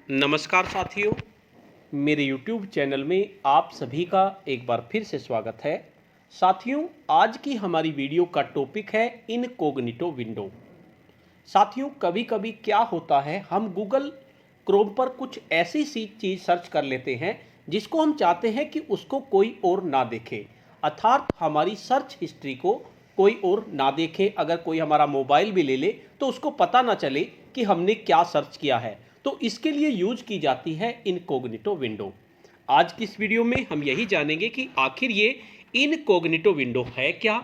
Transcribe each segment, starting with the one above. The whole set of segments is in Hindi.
नमस्कार साथियों, मेरे YouTube चैनल में आप सभी का एक बार फिर से स्वागत है। साथियों, आज की हमारी वीडियो का टॉपिक है इनकॉग्निटो विंडो। साथियों, कभी-कभी क्या होता है, हम गूगल क्रोम पर कुछ ऐसी सी चीज़ सर्च कर लेते हैं जिसको हम चाहते हैं कि उसको कोई और ना देखे, अर्थात हमारी सर्च हिस्ट्री को कोई और ना देखे। अगर कोई हमारा मोबाइल भी ले ले तो उसको पता ना चले कि हमने क्या सर्च किया है। तो इसके लिए यूज की जाती है इनकॉग्निटो विंडो। आज की इस वीडियो में हम यही जानेंगे कि आखिर ये इनकॉग्निटो विंडो है क्या,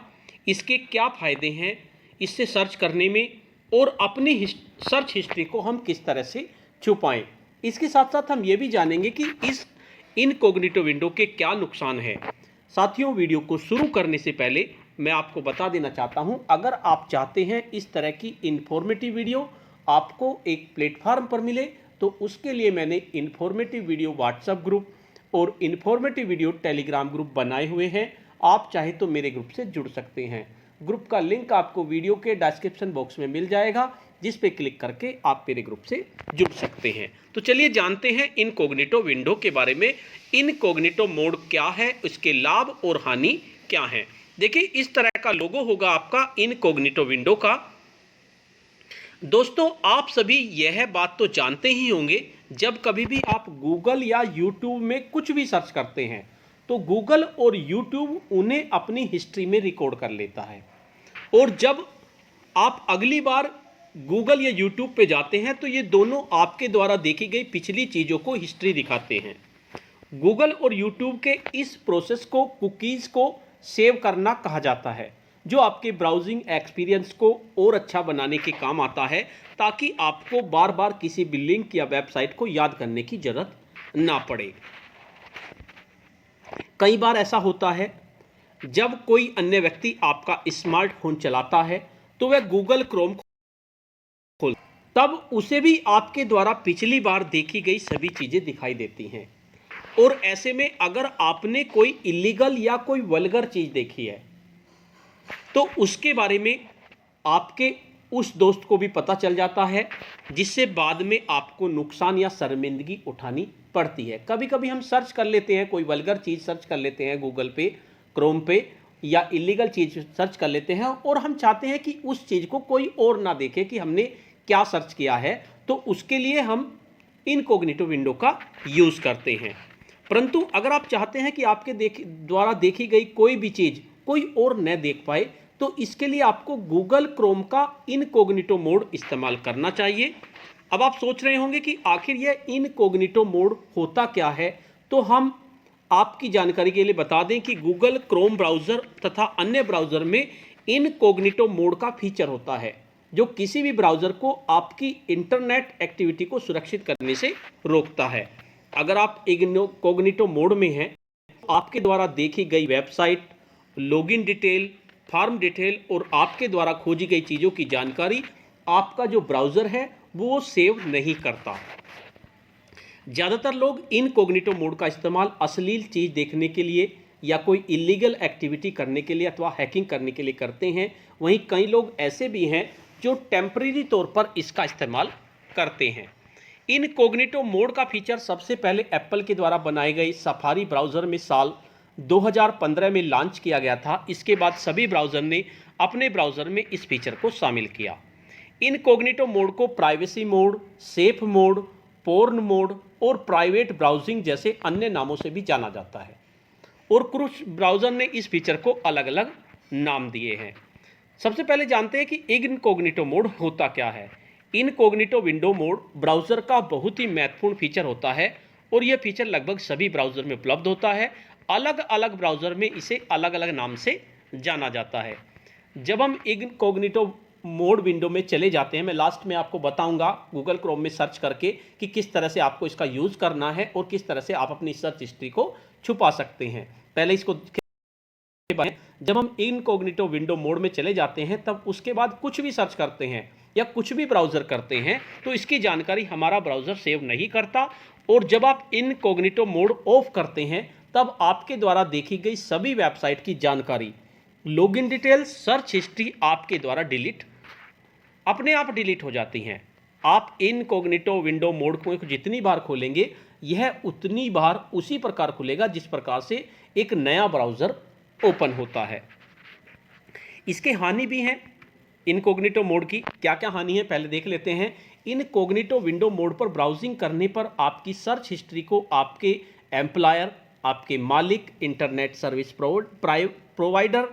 इसके क्या फ़ायदे हैं इससे सर्च करने में, और अपनी सर्च हिस्ट्री को हम किस तरह से छुपाएं। इसके साथ साथ हम ये भी जानेंगे कि इस इनकॉग्निटो विंडो के क्या नुकसान हैं। साथियों, वीडियो को शुरू करने से पहले मैं आपको बता देना चाहता हूं, अगर आप चाहते हैं इस तरह की इन्फॉर्मेटिव वीडियो आपको एक प्लेटफार्म पर मिले, तो उसके लिए मैंने इन्फॉर्मेटिव वीडियो व्हाट्सएप ग्रुप और इन्फॉर्मेटिव वीडियो टेलीग्राम ग्रुप बनाए हुए हैं। आप चाहे तो मेरे ग्रुप से जुड़ सकते हैं। ग्रुप का लिंक आपको वीडियो के डिस्क्रिप्शन बॉक्स में मिल जाएगा, जिस पे क्लिक करके आप मेरे ग्रुप से जुड़ सकते हैं। तो चलिए जानते हैं इनकॉग्निटो विंडो के बारे में। इनकॉग्निटो मोड क्या है, उसके लाभ और हानि क्या हैं। देखिए, इस तरह का लोगो होगा आपका इनकॉग्निटो विंडो का। दोस्तों, आप सभी यह बात तो जानते ही होंगे, जब कभी भी आप गूगल या यूट्यूब में कुछ भी सर्च करते हैं तो गूगल और यूट्यूब उन्हें अपनी हिस्ट्री में रिकॉर्ड कर लेता है, और जब आप अगली बार गूगल या यूट्यूब पे जाते हैं तो ये दोनों आपके द्वारा देखी गई पिछली चीज़ों को हिस्ट्री दिखाते हैं। गूगल और यूट्यूब के इस प्रोसेस को कुकीज़ को सेव करना कहा जाता है, जो आपके ब्राउजिंग एक्सपीरियंस को और अच्छा बनाने के काम आता है, ताकि आपको बार बार किसी भी लिंक या वेबसाइट को याद करने की ज़रूरत ना पड़े। कई बार ऐसा होता है, जब कोई अन्य व्यक्ति आपका स्मार्टफोन चलाता है तो वह गूगल क्रोम खोल, तब उसे भी आपके द्वारा पिछली बार देखी गई सभी चीज़ें दिखाई देती हैं। और ऐसे में अगर आपने कोई इलीगल या कोई वल्गर चीज़ देखी है तो उसके बारे में आपके उस दोस्त को भी पता चल जाता है, जिससे बाद में आपको नुकसान या शर्मिंदगी उठानी पड़ती है। कभी कभी हम सर्च कर लेते हैं, कोई वल्गर चीज़ सर्च कर लेते हैं गूगल पे, क्रोम पे, या इलीगल चीज़ सर्च कर लेते हैं, और हम चाहते हैं कि उस चीज़ को कोई और ना देखे कि हमने क्या सर्च किया है। तो उसके लिए हम इनकॉग्निटो विंडो का यूज़ करते हैं। परंतु अगर आप चाहते हैं कि आपके द्वारा देखी गई कोई भी चीज़ कोई और न देख पाए, तो इसके लिए आपको गूगल क्रोम का इनकॉग्निटो मोड इस्तेमाल करना चाहिए। अब आप सोच रहे होंगे कि आखिर यह इनकॉग्निटो मोड होता क्या है। तो हम आपकी जानकारी के लिए बता दें कि गूगल क्रोम ब्राउज़र तथा अन्य ब्राउज़र में इनकॉग्निटो मोड का फीचर होता है, जो किसी भी ब्राउज़र को आपकी इंटरनेट एक्टिविटी को सुरक्षित करने से रोकता है। अगर आप इनकॉग्निटो मोड में हैं, आपके द्वारा देखी गई website, login detail, form detail और आपके द्वारा खोजी गई चीज़ों की जानकारी आपका जो ब्राउज़र है वो सेव नहीं करता। ज़्यादातर लोग इनकॉग्निटो मोड का इस्तेमाल अश्लील चीज़ देखने के लिए या कोई इलीगल एक्टिविटी करने के लिए अथवा हैकिंग करने के लिए करते हैं। वहीं कई लोग ऐसे भी हैं जो टेम्परेरी तौर पर इसका इस्तेमाल करते हैं। इनकॉग्निटो मोड का फीचर सबसे पहले एप्पल के द्वारा बनाए गए सफारी ब्राउज़र में साल 2015 में लॉन्च किया गया था। इसके बाद सभी ब्राउज़र ने अपने ब्राउज़र में इस फीचर को शामिल किया। इनकॉग्निटो मोड को privacy mode, safe mode, porn mode और प्राइवेट ब्राउजिंग जैसे अन्य नामों से भी जाना जाता है, और कुछ ब्राउज़र ने इस फीचर को अलग अलग नाम दिए हैं। सबसे पहले जानते हैं कि इनकॉग्निटो मोड होता क्या है। इनकॉग्निटो विंडो मोड ब्राउज़र का बहुत ही महत्वपूर्ण फीचर होता है, और यह फीचर लगभग सभी ब्राउज़र में उपलब्ध होता है। अलग अलग ब्राउज़र में इसे अलग अलग नाम से जाना जाता है। जब हम इनकॉग्निटो मोड विंडो में चले जाते हैं, मैं लास्ट में आपको बताऊंगा गूगल क्रोम में सर्च करके कि किस तरह से आपको इसका यूज़ करना है और किस तरह से आप अपनी सर्च हिस्ट्री को छुपा सकते हैं। पहले इसको, जब हम इनकॉग्निटो विंडो मोड में चले जाते हैं तब उसके बाद कुछ भी सर्च करते हैं या कुछ भी ब्राउज़र करते हैं तो इसकी जानकारी हमारा ब्राउज़र सेव नहीं करता, और जब आप इनकॉग्निटो मोड ऑफ करते हैं तब आपके द्वारा देखी गई सभी वेबसाइट की जानकारी, लॉगिन डिटेल्स, सर्च हिस्ट्री आपके द्वारा अपने आप डिलीट हो जाती हैं। आप इनकॉग्निटो विंडो मोड को जितनी बार खोलेंगे यह उतनी बार उसी प्रकार खुलेगा जिस प्रकार से एक नया ब्राउज़र ओपन होता है। इसके हानि भी हैं इनकॉग्निटो मोड की। क्या क्या हानि है पहले देख लेते हैं। इनकॉग्निटो विंडो मोड पर ब्राउजिंग करने पर आपकी सर्च हिस्ट्री को आपके एम्प्लॉयर, आपके मालिक, इंटरनेट सर्विस प्रोवाइडर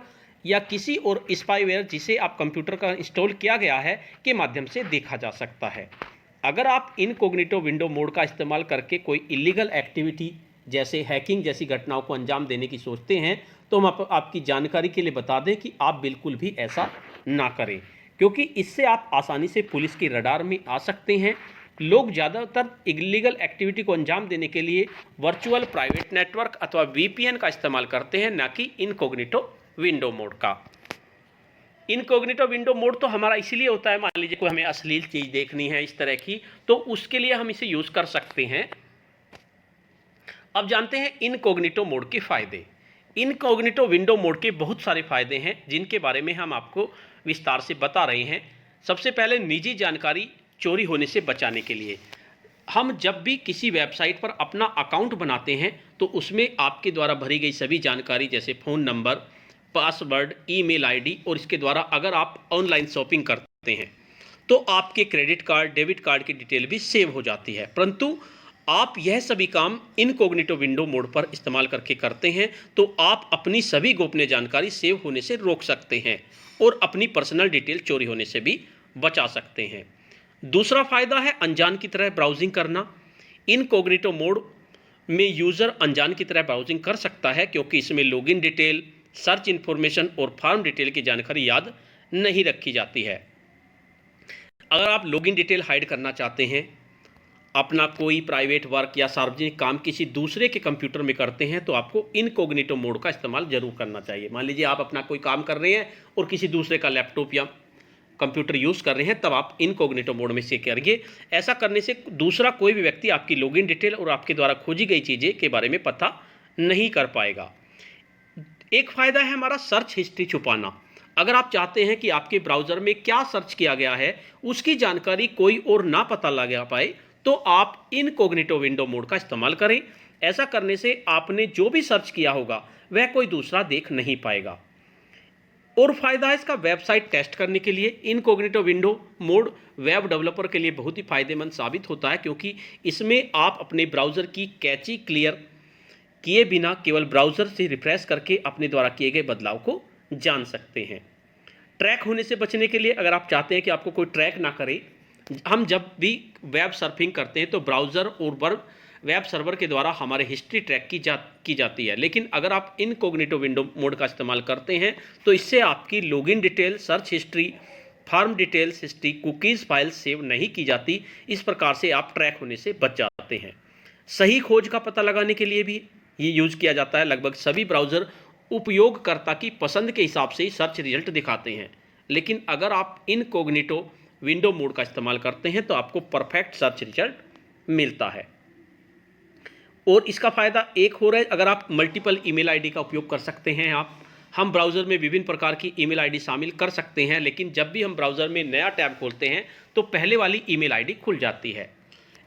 या किसी और स्पाईवेयर जिसे आप कंप्यूटर का इंस्टॉल किया गया है के माध्यम से देखा जा सकता है। अगर आप इनकॉग्निटो विंडो मोड का इस्तेमाल करके कोई इलीगल एक्टिविटी जैसे हैकिंग जैसी घटनाओं को अंजाम देने की सोचते हैं तो हम आपकी जानकारी के लिए बता दें कि आप बिल्कुल भी ऐसा ना करें, क्योंकि इससे आप आसानी से पुलिस की रडार में आ सकते हैं। लोग ज़्यादातर इलीगल एक्टिविटी को अंजाम देने के लिए वर्चुअल प्राइवेट नेटवर्क अथवा वीपीएन का इस्तेमाल करते हैं, ना कि इनकॉग्निटो विंडो मोड का। इनकॉग्निटो विंडो मोड तो हमारा इसलिए होता है, मान लीजिए कोई हमें अश्लील चीज़ देखनी है इस तरह की, तो उसके लिए हम इसे यूज़ कर सकते हैं। अब जानते हैं इनकॉग्निटो मोड के फ़ायदे। इनकॉग्निटो विंडो मोड के बहुत सारे फ़ायदे हैं जिनके बारे में हम आपको विस्तार से बता रहे हैं। सबसे पहले निजी जानकारी चोरी होने से बचाने के लिए हम जब भी किसी वेबसाइट पर अपना अकाउंट बनाते हैं तो उसमें आपके द्वारा भरी गई सभी जानकारी जैसे phone number, password, email ID और इसके द्वारा अगर आप ऑनलाइन शॉपिंग करते हैं तो आपके क्रेडिट कार्ड, डेबिट कार्ड की डिटेल भी सेव हो जाती है। परंतु आप यह सभी काम इनकॉग्निटो विंडो मोड पर इस्तेमाल करके करते हैं तो आप अपनी सभी गोपनीय जानकारी सेव होने से रोक सकते हैं और अपनी पर्सनल डिटेल चोरी होने से भी बचा सकते हैं। दूसरा फ़ायदा है अनजान की तरह ब्राउजिंग करना। इनकॉग्निटो मोड में यूज़र अनजान की तरह ब्राउजिंग कर सकता है क्योंकि इसमें लॉगिन डिटेल, सर्च इन्फॉर्मेशन और फॉर्म डिटेल की जानकारी याद नहीं रखी जाती है। अगर आप लॉगिन डिटेल हाइड करना चाहते हैं, अपना कोई प्राइवेट वर्क या सार्वजनिक काम किसी दूसरे के कंप्यूटर में करते हैं तो आपको इनकॉग्निटो मोड का इस्तेमाल जरूर करना चाहिए। मान लीजिए आप अपना कोई काम कर रहे हैं और किसी दूसरे का लैपटॉप या कंप्यूटर यूज़ कर रहे हैं, तब आप इनकॉग्निटो मोड में से करिए। ऐसा करने से दूसरा कोई भी व्यक्ति आपकी लॉगिन डिटेल और आपके द्वारा खोजी गई चीज़ें के बारे में पता नहीं कर पाएगा। एक फ़ायदा है हमारा सर्च हिस्ट्री छुपाना। अगर आप चाहते हैं कि आपके ब्राउज़र में क्या सर्च किया गया है उसकी जानकारी कोई और ना पता लगा पाए तो आप इनकॉग्निटो विंडो मोड का इस्तेमाल करें। ऐसा करने से आपने जो भी सर्च किया होगा वह कोई दूसरा देख नहीं पाएगा। और फायदा है इसका वेबसाइट टेस्ट करने के लिए। Incognito window mode web developer के लिए बहुत ही फायदेमंद साबित होता है क्योंकि इसमें आप अपने ब्राउज़र की कैची क्लियर किए बिना केवल ब्राउज़र से रिफ्रेश करके अपने द्वारा किए गए बदलाव को जान सकते हैं। ट्रैक होने से बचने के लिए अगर आप चाहते हैं कि आपको कोई ट्रैक ना करे, हम जब भी वेब सर्फिंग करते हैं तो ब्राउज़र और वेब सर्वर के द्वारा हमारे हिस्ट्री ट्रैक की जाती है, लेकिन अगर आप इनकॉग्निटो विंडो मोड का इस्तेमाल करते हैं तो इससे आपकी login detail, search history, form details history, cookies file save नहीं की जाती। इस प्रकार से आप ट्रैक होने से बच जाते हैं। सही खोज का पता लगाने के लिए भी ये यूज़ किया जाता है। लगभग सभी ब्राउज़र उपयोगकर्ता की पसंद के हिसाब से ही सर्च रिजल्ट दिखाते हैं, लेकिन अगर आप इनकॉग्निटो विंडो मोड का इस्तेमाल करते हैं तो आपको परफेक्ट सर्च रिजल्ट मिलता है। और इसका फ़ायदा एक हो रहा है, अगर आप मल्टीपल ईमेल आईडी का उपयोग कर सकते हैं। हम ब्राउज़र में विभिन्न प्रकार की ईमेल आईडी शामिल कर सकते हैं, लेकिन जब भी हम ब्राउज़र में नया टैब खोलते हैं तो पहले वाली ईमेल आईडी खुल जाती है।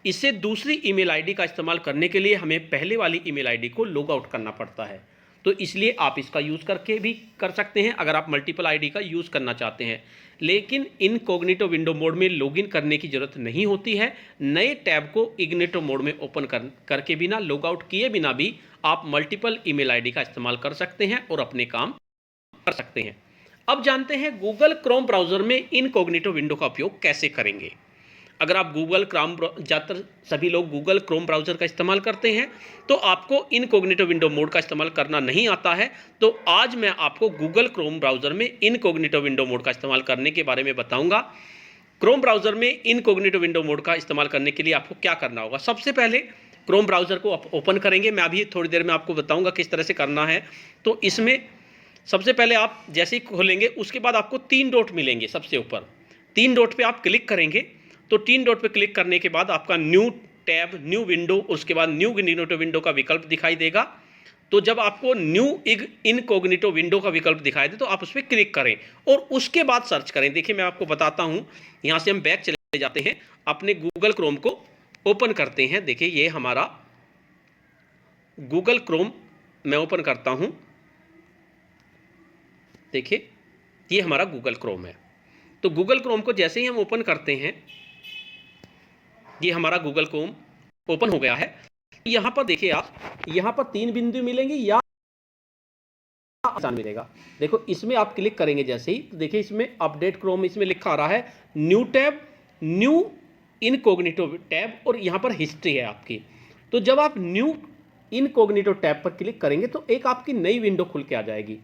इससे दूसरी ईमेल आईडी का इस्तेमाल करने के लिए हमें पहले वाली ईमेल आईडी को लॉग आउट करना पड़ता है। तो इसलिए आप इसका यूज़ करके भी कर सकते हैं अगर आप मल्टीपल आईडी का यूज़ करना चाहते हैं। लेकिन इनकॉग्निटो विंडो मोड में लॉगिन करने की ज़रूरत नहीं होती है। नए टैब को इग्निटो मोड में ओपन करके बिना लॉग आउट किए बिना भी आप मल्टीपल ईमेल आईडी का इस्तेमाल कर सकते हैं और अपने काम कर सकते हैं। अब जानते हैं गूगल क्रोम ब्राउज़र में इनकॉग्निटो विंडो का उपयोग कैसे करेंगे। अगर आप ज़्यादातर सभी लोग गूगल क्रोम ब्राउज़र का इस्तेमाल करते हैं तो आपको इनकॉग्निटो विंडो मोड का इस्तेमाल करना नहीं आता है। तो आज मैं आपको गूगल क्रोम ब्राउज़र में इनकॉग्निटो विंडो मोड का इस्तेमाल करने के बारे में बताऊंगा। क्रोम ब्राउज़र में इनकॉग्निटो विंडो मोड का इस्तेमाल करने के लिए आपको क्या करना होगा। सबसे पहले क्रोम ब्राउज़र को आप ओपन करेंगे। मैं अभी थोड़ी देर में आपको बताऊँगा किस तरह से करना है। तो इसमें सबसे पहले आप जैसे ही खोलेंगे उसके बाद आपको 3 डॉट मिलेंगे। सबसे ऊपर 3 डॉट पर आप क्लिक करेंगे तो 3 डॉट पे क्लिक करने के बाद आपका न्यू टैब, न्यू विंडो, उसके बाद न्यू इनकॉग्निटो विंडो का विकल्प दिखाई देगा। तो जब आपको न्यू इनकॉग्निटो विंडो का विकल्प दिखाई दे तो आप उस पर क्लिक करें और उसके बाद सर्च करें। देखिए मैं आपको बताता हूँ, यहाँ से हम बैक चले जाते हैं, अपने गूगल क्रोम को ओपन करते हैं। देखिए ये हमारा गूगल क्रोम मैं ओपन करता हूं। देखिए ये हमारा गूगल क्रोम है। तो गूगल क्रोम को जैसे ही हम ओपन करते हैं, ये हमारा गूगल क्रोम ओपन हो गया है। यहां पर देखिए आप, यहां पर 3 बिंदु मिलेंगे या आसान मिलेगा। देखो इसमें आप क्लिक करेंगे जैसे ही, तो देखिए इसमें अपडेट क्रोम इसमें लिखा आ रहा है new tab, new incognito tab, और यहाँ पर हिस्ट्री है आपकी। तो जब आप न्यू इनकॉग्निटो टैब पर क्लिक करेंगे तो एक आपकी नई विंडो खुल के आ जाएगी।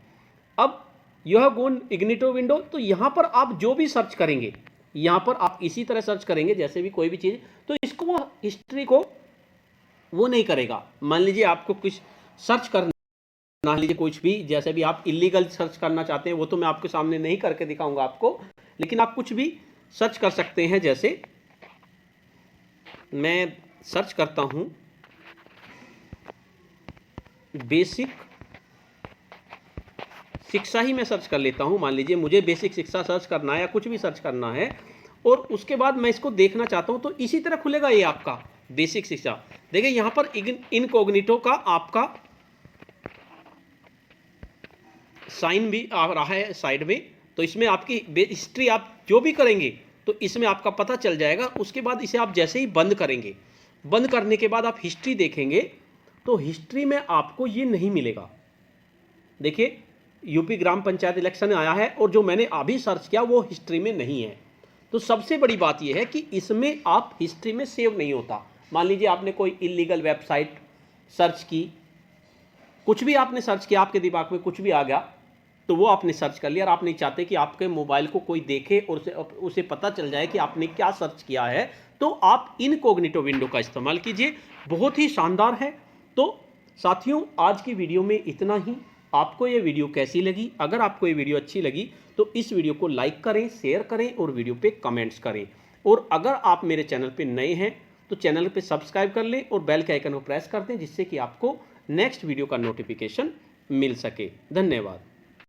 अब यह गोन इग्निटो विंडो, तो यहाँ पर आप जो भी सर्च करेंगे, यहाँ पर आप इसी तरह सर्च करेंगे जैसे भी कोई भी चीज़, तो इसको वो हिस्ट्री को वो नहीं करेगा। मान लीजिए आपको कुछ सर्च करना, मान लीजिए कुछ भी, जैसे भी आप इलीगल सर्च करना चाहते हैं, वो तो मैं आपके सामने नहीं करके दिखाऊंगा आपको, लेकिन आप कुछ भी सर्च कर सकते हैं। जैसे मैं सर्च करता हूं बेसिक शिक्षा ही मैं सर्च कर लेता हूं। मान लीजिए मुझे बेसिक शिक्षा सर्च करना है या कुछ भी सर्च करना है, और उसके बाद मैं इसको देखना चाहता हूं, तो इसी तरह खुलेगा ये आपका बेसिक शिक्षा। देखिए यहां पर इनकॉग्निटो का आपका साइन भी आ रहा है साइड में, तो इसमें आपकी हिस्ट्री आप जो भी करेंगे तो इसमें आपका पता चल जाएगा। उसके बाद इसे आप जैसे ही बंद करेंगे, बंद करने के बाद आप हिस्ट्री देखेंगे तो हिस्ट्री में आपको ये नहीं मिलेगा। देखिए यूपी ग्राम पंचायत इलेक्शन आया है और जो मैंने अभी सर्च किया वो हिस्ट्री में नहीं है। तो सबसे बड़ी बात यह है कि इसमें आप हिस्ट्री में सेव नहीं होता। मान लीजिए आपने कोई इलीगल वेबसाइट सर्च की, कुछ भी आपने सर्च किया, आपके दिमाग में कुछ भी आ गया, तो वो आपने सर्च कर लिया, और आप नहीं चाहते कि आपके मोबाइल को कोई देखे और उसे पता चल जाए कि आपने क्या सर्च किया है, तो आप इनकॉग्निटो विंडो का इस्तेमाल कीजिए। बहुत ही शानदार है। तो साथियों आज की वीडियो में इतना ही। आपको ये वीडियो कैसी लगी? अगर आपको ये वीडियो अच्छी लगी तो इस वीडियो को लाइक करें, शेयर करें और वीडियो पे कमेंट्स करें। और अगर आप मेरे चैनल पे नए हैं तो चैनल पे सब्सक्राइब कर लें और बेल के आइकन को प्रेस कर दें, जिससे कि आपको नेक्स्ट वीडियो का नोटिफिकेशन मिल सके। धन्यवाद।